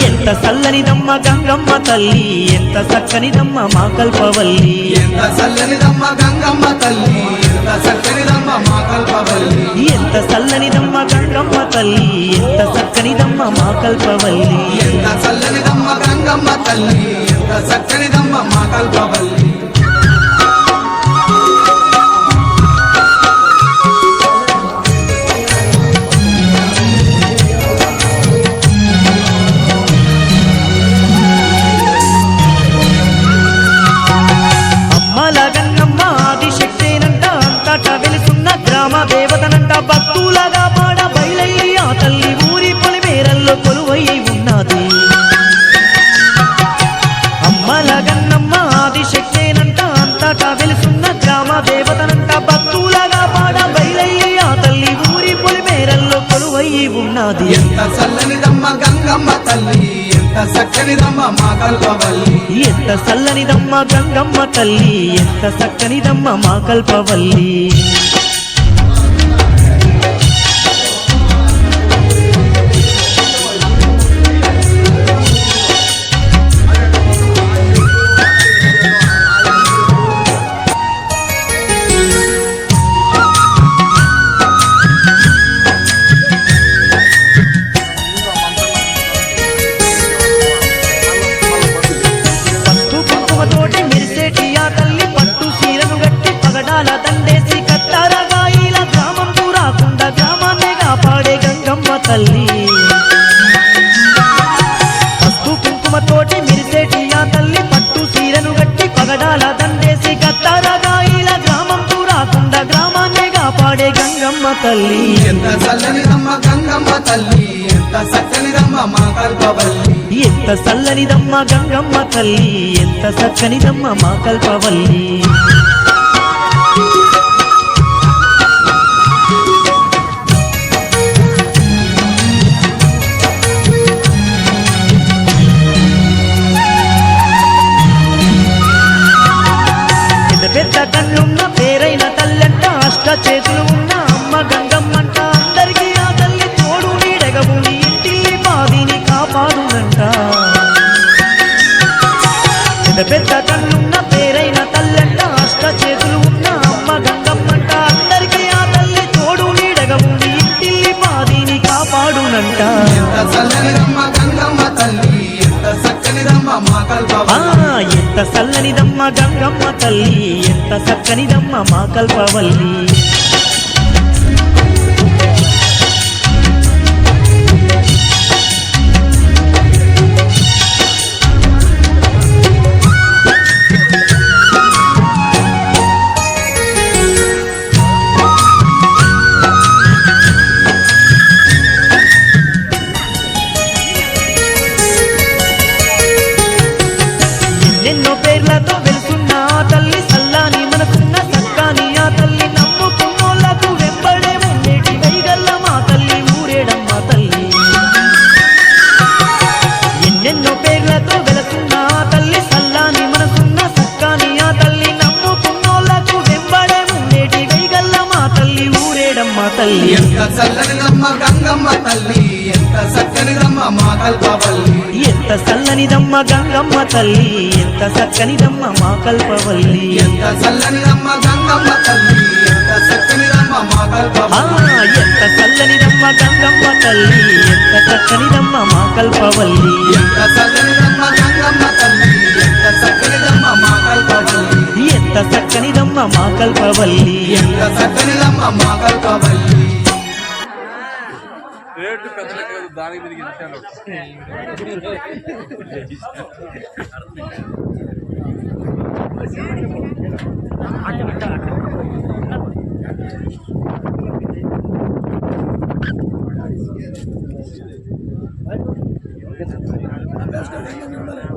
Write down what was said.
ఎంత చల్లనిదమ్మ గంగమ్మ తల్లి, ఎంత చక్కనిదమ్మ మా కల్పవల్లి. ఎంత చల్లనిదమ్మ గంగమ్మ తల్లి, ఎంత చక్కనిదమ్మ మా కల్పవల్లి. ఎంత చల్లనిదమ్మ గంగమ్మ తల్లి, ఎంత చక్కనిదమ్మ మా కల్పవల్లి. ఎంత చల్లనిదమ్మ గంగమ్మ తల్లి, ఎంత చక్కనిదమ్మ మా కల్పవల్లి. దేవతనంట భక్తులగా పాడ బయలయ్యి ఆ తల్లి ఊరి పొలిమేరల్లో కొలువై ఉన్నది. అమ్మల గన్నమ్మ ఆదిశక్తేనంట అంతటా వెలుసున్న గ్రామ దేవతనంట భక్తులగా పాడ బయలయ్యి ఆ తల్లి ఊరి పొలిమేరల్లో కొలువై ఉన్నది. ఎంత చల్లనిదమ్మ గంగమ్మ తల్లి, ఎంత చక్కనిదమ్మ మా కల్పవల్లి. ఎంత చల్లనిదమ్మ గంగమ్మ తల్లి, ఎంత చక్కనిదమ్మ మా కల్పవల్లి. తోటి మెరిసేటి ఆ తల్లి పట్టు సీరను గట్టి పగడాల దండేసి కట్టారగాయిల గ్రామం రాకుండా గ్రామాన్నే కాపాడే గంగమ్మ తల్లి. పసుపు కుంకుమ తోటి మెరిసేటి ఆ తల్లి పట్టు సీరను గట్టి పగడాల దండేసి కట్టారగాయిల గ్రామం రాకుండా గ్రామాన్నే కాపాడే గంగమ్మ తల్లి. ఎంత చల్లనిదమ్మ గంగమ్మ తల్లి, ఎంత చక్కనిదమ్మ మా కల్పవల్లి. ఎంత చల్లనిదమ్మ గంగమ్మ తల్లి, ఎంత చక్కనిదమ్మ మా కల్పవల్లి. పెద్ద పెద్ద కళ్ళున్న పేరైన తల్లంట, అష్ట చేతులు ఉన్న అమ్మ గంగమ్మంట. అందరికీ ఆ తల్లి తోడు నీడగవు, ఇంటి బావిని కాపాడునంట. పెద్ద పెద్ద కళ్ళున్న పేరైన తల్లంట, అష్ట చేతులు ఉన్న అమ్మ గంగమ్మంట. అందరికీ ఆ తల్లి తోడు నీడగవు, ఇంటి బావిని కాపాడునంట. ఎంత చల్లనిదమ్మ గంగమ్మ తల్లి, ఎంత చక్కనిదమ్మ మా కల్పవల్లి. ఎంత చల్లనిదమ్మ గంగమ్మ తల్లి, ఎంత చక్కనిదమ్మ మా కల్పవల్లి. ఎన్నెన్నో పేర్లతో వెలుసున్న ఆ తల్లి, సల్లాని మనసున్న సక్కాని ఆ తల్లి, నమ్ముకున్నోళ్లకు వెంబడే ఉండేటి వైగల్ల మా తల్లి, ఊరేడమ్మ తల్లి. ఎన్నెన్నో పేర్లతో వెలుసున్న ఆ తల్లి, సల్లాని మనసున్న సక్కాని ఆ తల్లి, నమ్ముకున్నోళ్లకు వెంబడే ఉండేటి వైగల్ల మా తల్లి, ఊరేడమ్మ తల్లి. ఎంత చల్లనిదమ్మ గంగమ్మ తల్లి, ఎంత చక్కనిదమ్మ మా కల్పవల్లి. ఎంత చల్లనిదమ్మ గంగమ్మ తల్లి, ఎంత చక్కనిదమ్మ మా కల్పవల్లి. ఎంత చల్లనిదమ్మ గంగమ్మ తల్లి, ఎంత చక్కనిదమ్మ మా కల్పవల్లి. ఎంత చల్లనిదమ్మ గంగమ్మ తల్లి, ఎంత చక్కనిదమ్మ మా కల్పవల్లి. ఎంత చల్లనిదమ్మ గంగమ్మ తల్లి, ఎంత చక్కనిదమ్మ మా కల్పవల్లి. ఎంత చక్కనిదమ్మ మా కల్పవల్లి. ఎంత చక్కనిదమ్మ మా కల్పవల్లి. రేటు పెద్దలకు దానికి దీనికి ఇచ్చాను. అంబేద్కర్